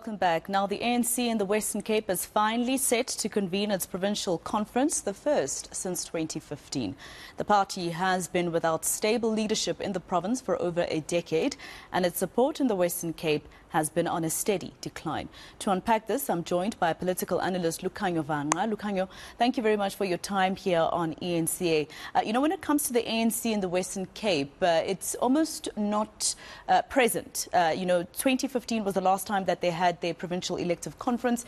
welcome back. Now, the ANC in the Western Cape is finally set to convene its provincial conference, the first since 2015. The party has been without stable leadership in the province for over a decade, and its support in the Western Cape has been on a steady decline. To unpack this, I'm joined by political analyst Lukhanyo Vangqa. Lukhanyo, thank you very much for your time here on eNCA. When it comes to the ANC in the Western Cape, it's almost not present. 2015 was the last time that they had their provincial elective conference,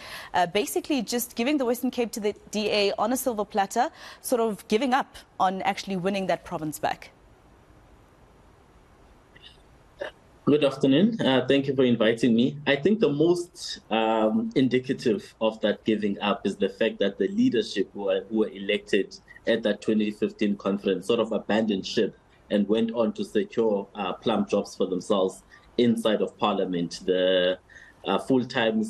basically just giving the Western Cape to the DA on a silver platter, sort of giving up on actually winning that province back. Good afternoon. Thank you for inviting me. I think the most indicative of that giving up is the fact that the leadership who were elected at that 2015 conference sort of abandoned ship and went on to secure plum jobs for themselves inside of Parliament. The full-time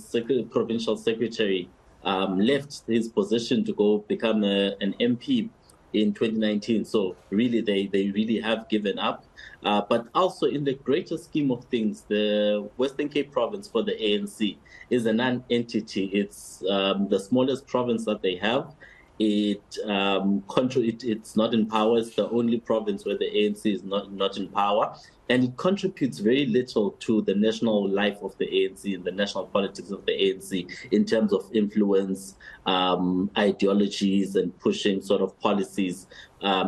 provincial secretary left his position to go become an MP in 2019. So really, they really have given up. But also in the greater scheme of things, the Western Cape province for the ANC is a non-entity. It's the smallest province that they have. It's not in power. It's the only province where the ANC is not in power. And it contributes very little to the national life of the ANC and the national politics of the ANC in terms of influence, ideologies, and pushing sort of policies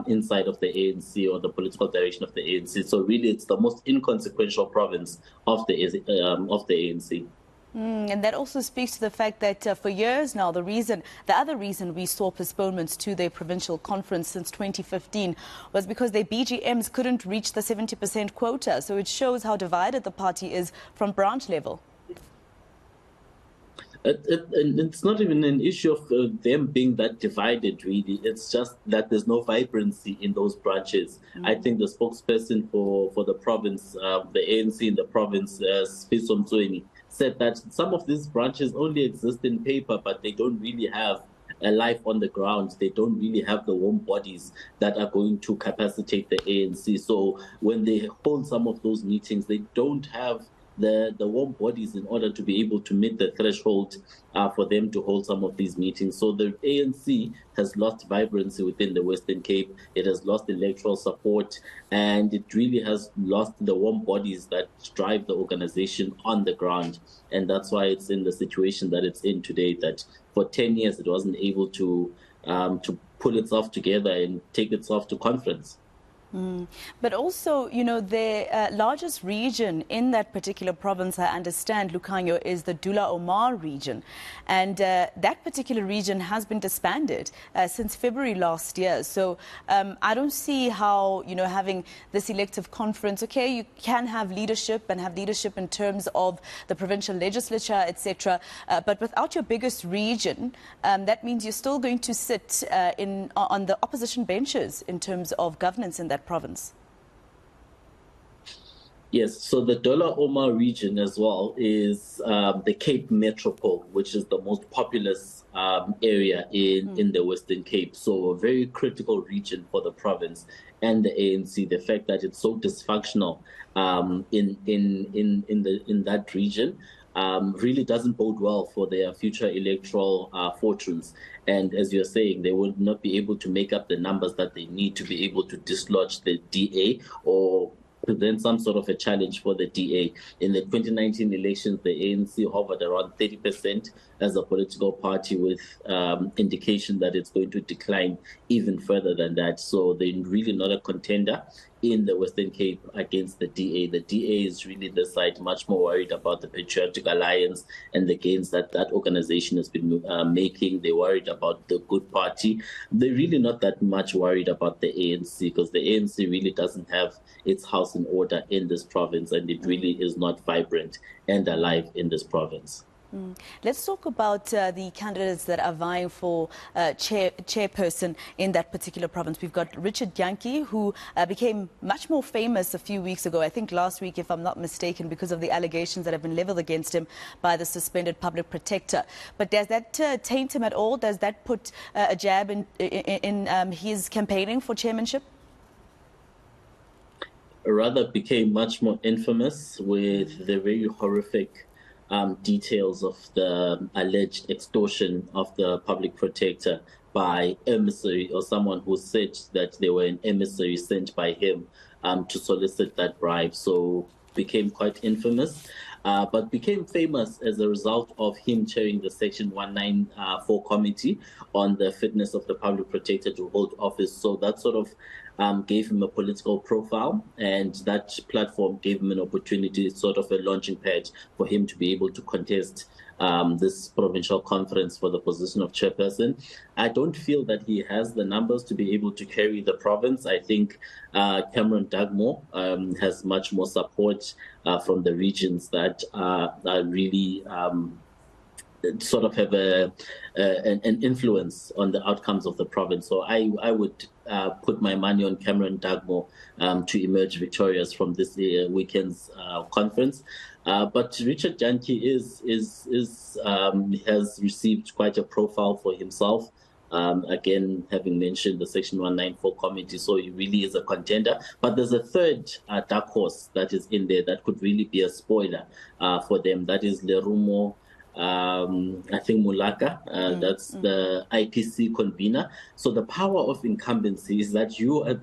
inside of the ANC or the political direction of the ANC. So really, it's the most inconsequential province of the ANC. And that also speaks to the fact that for years now, the other reason we saw postponements to their provincial conference since 2015 was because their BGMs couldn't reach the 70% quota. So it shows how divided the party is from branch level. It's not even an issue of them being that divided, really. It's just that there's no vibrancy in those branches. I think the spokesperson for the province, the ANC in the province, Tumelo Mothotoane, said that some of these branches only exist in paper, but they don't really have a life on the ground. They don't really have the warm bodies that are going to capacitate the ANC. So when they hold some of those meetings, they don't have the warm bodies in order to be able to meet the threshold for them to hold some of these meetings. So the ANC has lost vibrancy within the Western Cape. It has lost electoral support, and it really has lost the warm bodies that drive the organization on the ground. And that's why it's in the situation that it's in today, that for 10 years it wasn't able to pull itself together and take itself to conference. But also, the largest region in that particular province, I understand, Lukhanyo, is the Dula-Omar region. And that particular region has been disbanded since February last year. So I don't see how, having this elective conference, okay, you can have leadership and have leadership in terms of the provincial legislature, etc. But without your biggest region, that means you're still going to sit on the opposition benches in terms of governance in that province. Yes, so the Dula-Omar region as well is the Cape Metropole, which is the most populous area in the Western Cape. So a very critical region for the province and the ANC. The fact that it's so dysfunctional in that region really doesn't bode well for their future electoral fortunes. And as you're saying, they will not be able to make up the numbers that they need to be able to dislodge the DA or present some sort of a challenge for the DA. In the 2019 elections, the ANC hovered around 30% as a political party, with indication that it's going to decline even further than that. So they're really not a contender in the Western Cape against the DA. The DA is really the side much more worried about the Patriotic Alliance and the gains that that organization has been making. They're worried about the Good Party. They're really not that much worried about the ANC, because the ANC really doesn't have its house in order in this province, and it really is not vibrant and alive in this province. Let's talk about the candidates that are vying for chairperson in that particular province. We've got Richard Yankee, who became much more famous a few weeks ago, I think last week, if I'm not mistaken, because of the allegations that have been leveled against him by the suspended public protector. But does that taint him at all? Does that put a jab in his campaigning for chairmanship? Rather became much more infamous with the very horrific details of the alleged extortion of the public protector by emissary or someone who said that they were an emissary sent by him to solicit that bribe. So became quite infamous, but became famous as a result of him chairing the Section 194 committee on the fitness of the public protector to hold office. So that sort of gave him a political profile, and that platform gave him an opportunity, sort of a launching pad for him to be able to contest this provincial conference for the position of chairperson. I don't feel that he has the numbers to be able to carry the province. I think Cameron Dugmore has much more support from the regions that really sort of have an influence on the outcomes of the province. So I would put my money on Cameron Dugmore to emerge victorious from this weekend's conference. But Richard Jantyi has received quite a profile for himself. Again, having mentioned the Section 194 committee, so he really is a contender. But there's a third dark horse that is in there that could really be a spoiler for them. That is Lerumo. I think Mulaka, that's the IPC convener. So the power of incumbency is that you are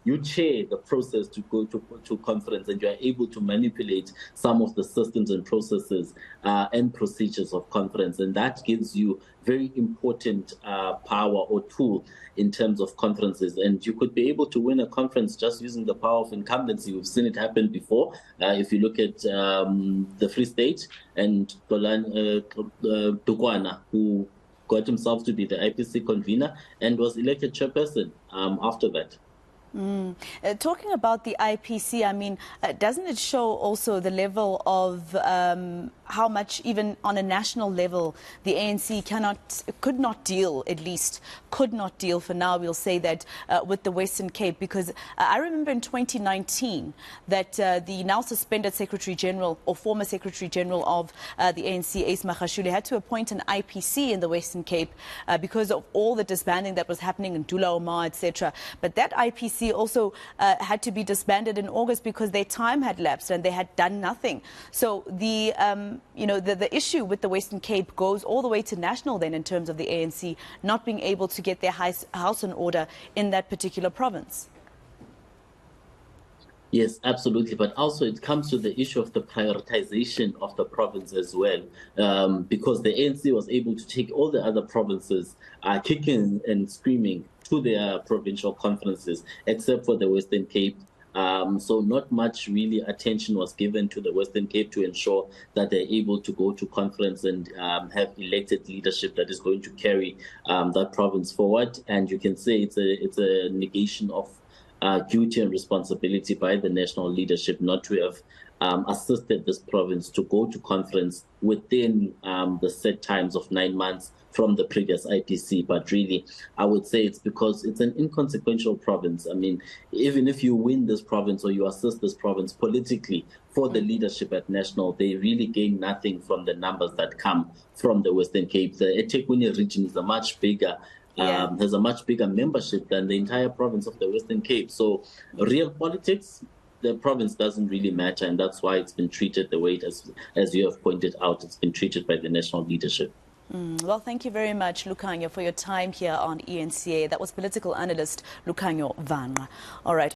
you chair the process to go to conference, and you are able to manipulate some of the systems and processes and procedures of conference, and that gives you very important power or tool in terms of conferences. And you could be able to win a conference just using the power of incumbency. We've seen it happen before. If you look at the Free State and Tukwana, who got himself to be the IPC convener and was elected chairperson after that. Talking about the IPC, I mean, doesn't it show also the level of how much, even on a national level, the ANC could not deal for now, we'll say that, with the Western Cape? Because I remember in 2019 that the now suspended Secretary General, or former Secretary General of the ANC, Ace Magashule, had to appoint an IPC in the Western Cape because of all the disbanding that was happening in Dula Omar, etc. But that IPC also had to be disbanded in August because their time had lapsed and they had done nothing. So the issue with the Western Cape goes all the way to national then, in terms of the ANC not being able to get their house in order in that particular province. Yes, absolutely. But also it comes to the issue of the prioritization of the province as well, because the ANC was able to take all the other provinces kicking and screaming to their provincial conferences, except for the Western Cape. So not much really attention was given to the Western Cape to ensure that they're able to go to conference and have elected leadership that is going to carry that province forward. And you can say it's a negation of duty and responsibility by the national leadership not to have assisted this province to go to conference within the set times of 9 months from the previous IPC. But really, I would say it's because it's an inconsequential province. I mean, even if you win this province or you assist this province politically for the leadership at national, they really gain nothing from the numbers that come from the Western Cape. The eThekwini region is a much bigger has a much bigger membership than the entire province of the Western Cape. So real politics, the province doesn't really matter, and that's why it's been treated the way it has, as you have pointed out, it's been treated by the national leadership. Well, thank you very much, Lukhanyo, for your time here on eNCA. That was political analyst Lukhanyo Vangqa. All right.